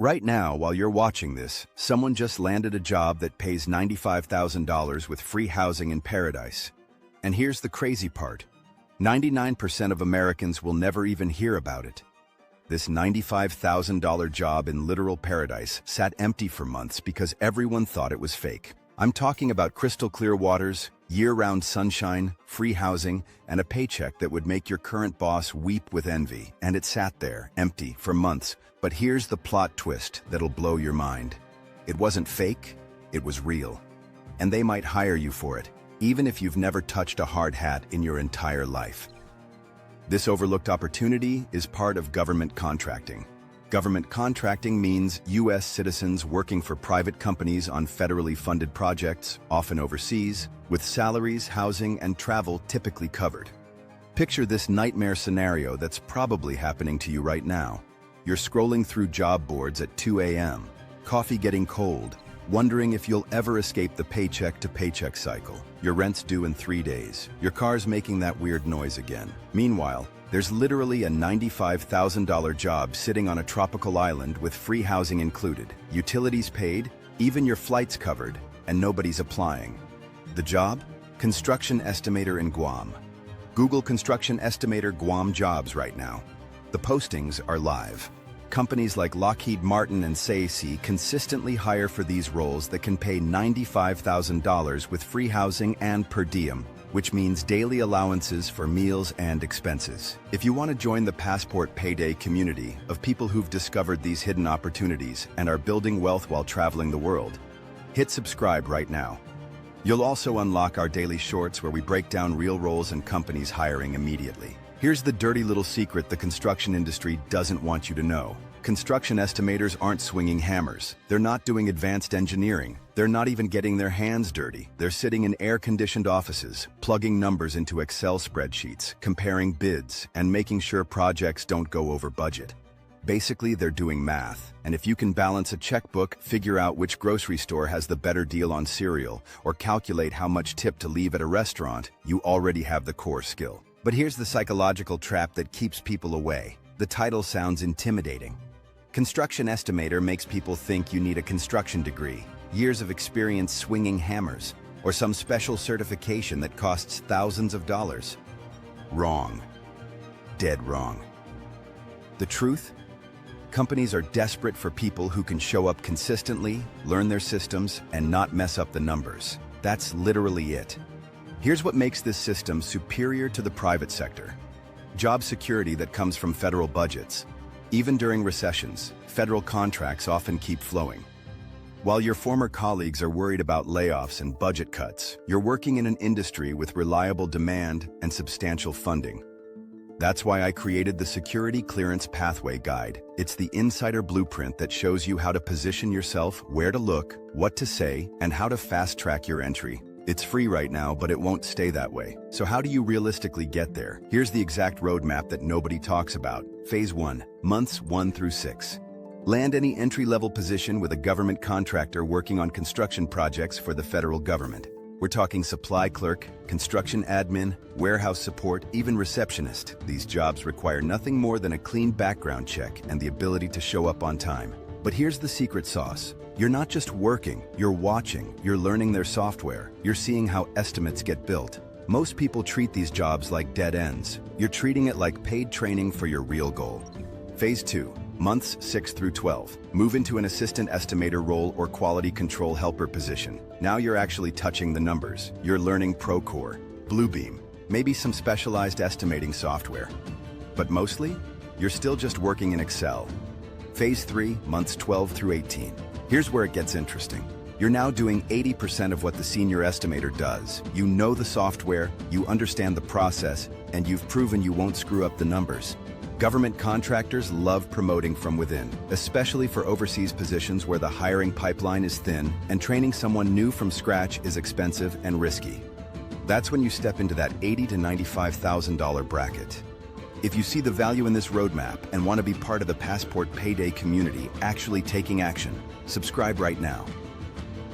Right now, while you're watching this, someone just landed a job that pays $95,000 with free housing in paradise. And here's the crazy part. 99% of Americans will never even hear about it. This $95,000 job in literal paradise sat empty for months because everyone thought it was fake. I'm talking about crystal clear waters, year-round sunshine, free housing, and a paycheck that would make your current boss weep with envy. And it sat there, empty, for months. But here's the plot twist that'll blow your mind. It wasn't fake, it was real. And they might hire you for it, even if you've never touched a hard hat in your entire life. This overlooked opportunity is part of government contracting. Government contracting means U.S. citizens working for private companies on federally funded projects, often overseas, with salaries, housing, and travel typically covered. Picture this nightmare scenario that's probably happening to you right now. You're scrolling through job boards at 2 a.m., coffee getting cold, wondering if you'll ever escape the paycheck-to-paycheck cycle. Your rent's due in 3 days. Your car's making that weird noise again. Meanwhile, there's literally a $95,000 job sitting on a tropical island with free housing included, utilities paid, even your flights covered, and nobody's applying. The job? Construction estimator in Guam. Google construction estimator Guam jobs right now. The postings are live. Companies like Lockheed Martin and SAIC consistently hire for these roles that can pay $95,000 with free housing and per diem, which means daily allowances for meals and expenses. If you want to join the Passport Payday community of people who've discovered these hidden opportunities and are building wealth while traveling the world, hit subscribe right now. You'll also unlock our daily shorts where we break down real roles and companies hiring immediately. Here's the dirty little secret the construction industry doesn't want you to know. Construction estimators aren't swinging hammers. They're not doing advanced engineering. They're not even getting their hands dirty. They're sitting in air-conditioned offices, plugging numbers into Excel spreadsheets, comparing bids, and making sure projects don't go over budget. Basically, they're doing math. And if you can balance a checkbook, figure out which grocery store has the better deal on cereal, or calculate how much tip to leave at a restaurant, you already have the core skill. But here's the psychological trap that keeps people away. The title sounds intimidating. Construction estimator makes people think you need a construction degree, years of experience swinging hammers, or some special certification that costs thousands of dollars. Wrong. Dead wrong. The truth? Companies are desperate for people who can show up consistently, learn their systems, and not mess up the numbers. That's literally it. Here's what makes this system superior to the private sector. Job security that comes from federal budgets. Even during recessions, federal contracts often keep flowing. While your former colleagues are worried about layoffs and budget cuts, you're working in an industry with reliable demand and substantial funding. That's why I created the Security Clearance Pathway Guide. It's the insider blueprint that shows you how to position yourself, where to look, what to say, and how to fast-track your entry. It's free right now, but it won't stay that way. So how do you realistically get there? Here's the exact roadmap that nobody talks about. Phase 1, months 1 through 6. Land any entry-level position with a government contractor working on construction projects for the federal government. We're talking supply clerk, construction admin, warehouse support, even receptionist. These jobs require nothing more than a clean background check and the ability to show up on time. But here's the secret sauce. You're not just working, you're watching, you're learning their software, you're seeing how estimates get built. Most people treat these jobs like dead ends. You're treating it like paid training for your real goal. Phase 2, months 6 through 12. Move into an assistant estimator role or quality control helper position. Now you're actually touching the numbers. You're learning Procore, Bluebeam, maybe some specialized estimating software. But mostly, you're still just working in Excel. Phase 3, months 12 through 18. Here's where it gets interesting. You're now doing 80% of what the senior estimator does. You know the software, you understand the process, and you've proven you won't screw up the numbers. Government contractors love promoting from within, especially for overseas positions where the hiring pipeline is thin and training someone new from scratch is expensive and risky. That's when you step into that $80,000 to $95,000 bracket. If you see the value in this roadmap and want to be part of the Passport Payday community actually taking action, subscribe right now.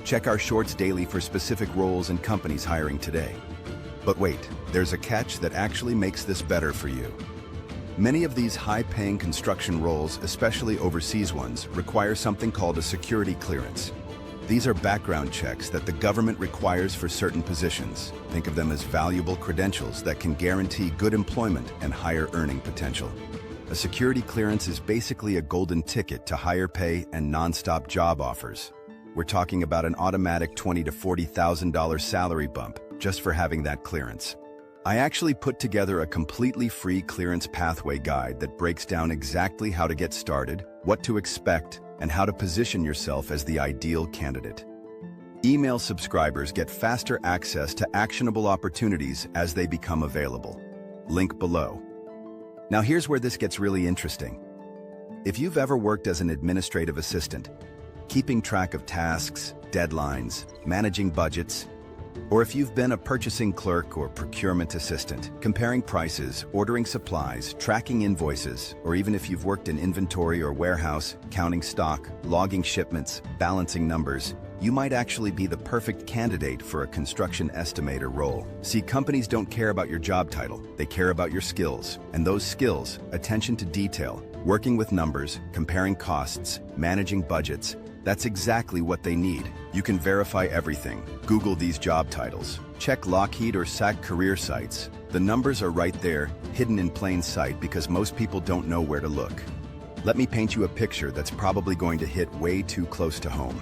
Check our shorts daily for specific roles and companies hiring today. But wait, there's a catch that actually makes this better for you. Many of these high-paying construction roles, especially overseas ones, require something called a security clearance. These are background checks that the government requires for certain positions. Think of them as valuable credentials that can guarantee good employment and higher earning potential. A security clearance is basically a golden ticket to higher pay and non-stop job offers. We're talking about an automatic $20,000 to $40,000 salary bump just for having that clearance. I actually put together a completely free clearance pathway guide that breaks down exactly how to get started, what to expect, and how to position yourself as the ideal candidate. Email subscribers get faster access to actionable opportunities as they become available. Link below. Now here's where this gets really interesting. If you've ever worked as an administrative assistant, keeping track of tasks, deadlines, managing budgets, or if you've been a purchasing clerk or procurement assistant, comparing prices, ordering supplies, tracking invoices, or even if you've worked in inventory or warehouse, counting stock, logging shipments, balancing numbers, you might actually be the perfect candidate for a construction estimator role. See, companies don't care about your job title, they care about your skills. And those skills, attention to detail, working with numbers, comparing costs, managing budgets, that's exactly what they need. You can verify everything. Google these job titles. Check Lockheed or SAIC career sites. The numbers are right there, hidden in plain sight because most people don't know where to look. Let me paint you a picture that's probably going to hit way too close to home.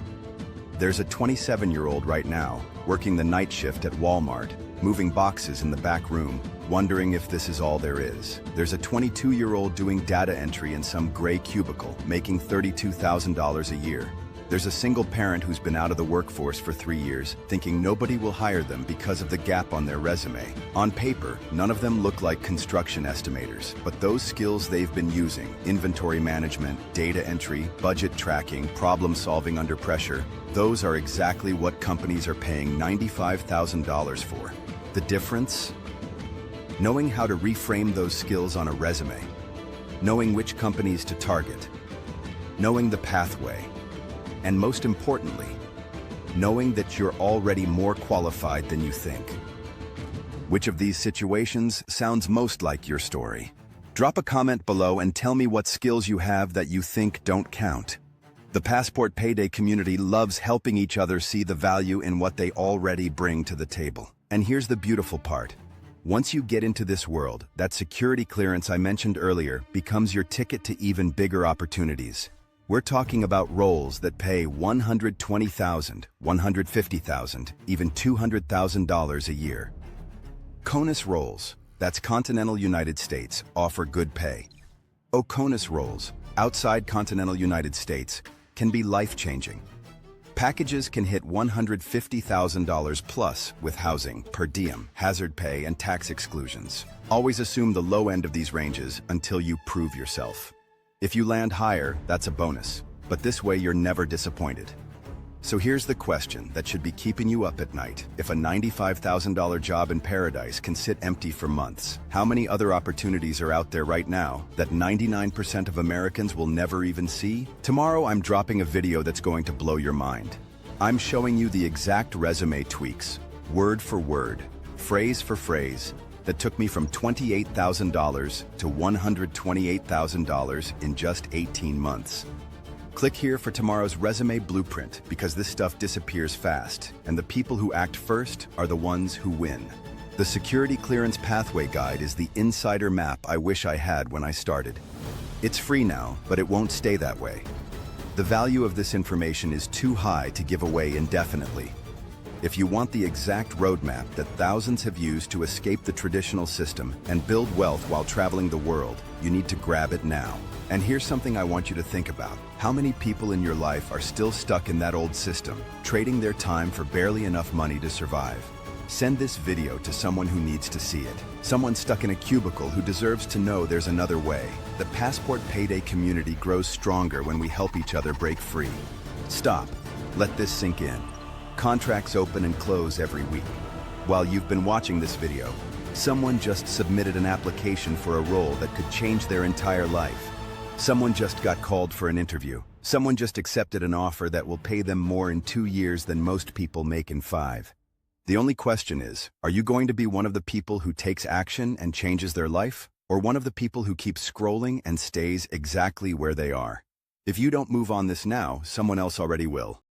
There's a 27-year-old right now, working the night shift at Walmart, moving boxes in the back room, wondering if this is all there is. There's a 22-year-old doing data entry in some gray cubicle, making $32,000 a year. There's a single parent who's been out of the workforce for 3 years, thinking nobody will hire them because of the gap on their resume. On paper, none of them look like construction estimators, but those skills they've been using, inventory management, data entry, budget tracking, problem solving under pressure, those are exactly what companies are paying $95,000 for. The difference? Knowing how to reframe those skills on a resume, knowing which companies to target, knowing the pathway, and most importantly, knowing that you're already more qualified than you think. Which of these situations sounds most like your story? Drop a comment below and tell me what skills you have that you think don't count. The Passport Payday community loves helping each other see the value in what they already bring to the table. And here's the beautiful part. Once you get into this world, that security clearance I mentioned earlier becomes your ticket to even bigger opportunities. We're talking about roles that pay $120,000, $150,000, even $200,000 a year. CONUS roles, that's Continental United States, offer good pay. OCONUS roles, outside Continental United States, can be life-changing. Packages can hit $150,000 plus with housing, per diem, hazard pay, and tax exclusions. Always assume the low end of these ranges until you prove yourself. If you land higher, that's a bonus, but this way you're never disappointed. So here's the question that should be keeping you up at night. If a $95,000 job in paradise can sit empty for months, how many other opportunities are out there right now that 99% of Americans will never even see? Tomorrow I'm dropping a video that's going to blow your mind. I'm showing you the exact resume tweaks, word for word, phrase for phrase, that took me from $28,000 to $128,000 in just 18 months. Click here for tomorrow's resume blueprint because this stuff disappears fast, and the people who act first are the ones who win. The Security Clearance Pathway Guide is the insider map I wish I had when I started. It's free now, but it won't stay that way. The value of this information is too high to give away indefinitely. If you want the exact roadmap that thousands have used to escape the traditional system and build wealth while traveling the world, you need to grab it now. And here's something I want you to think about. How many people in your life are still stuck in that old system, trading their time for barely enough money to survive? Send this video to someone who needs to see it. Someone stuck in a cubicle who deserves to know there's another way. The Passport Payday community grows stronger when we help each other break free. Stop. Let this sink in. Contracts open and close every week. While you've been watching this video, someone just submitted an application for a role that could change their entire life. Someone just got called for an interview. Someone just accepted an offer that will pay them more in 2 years than most people make in 5. The only question is, are you going to be one of the people who takes action and changes their life? Or or one of the people who keeps scrolling and stays exactly where they are? If you don't move on this now, someone else already will.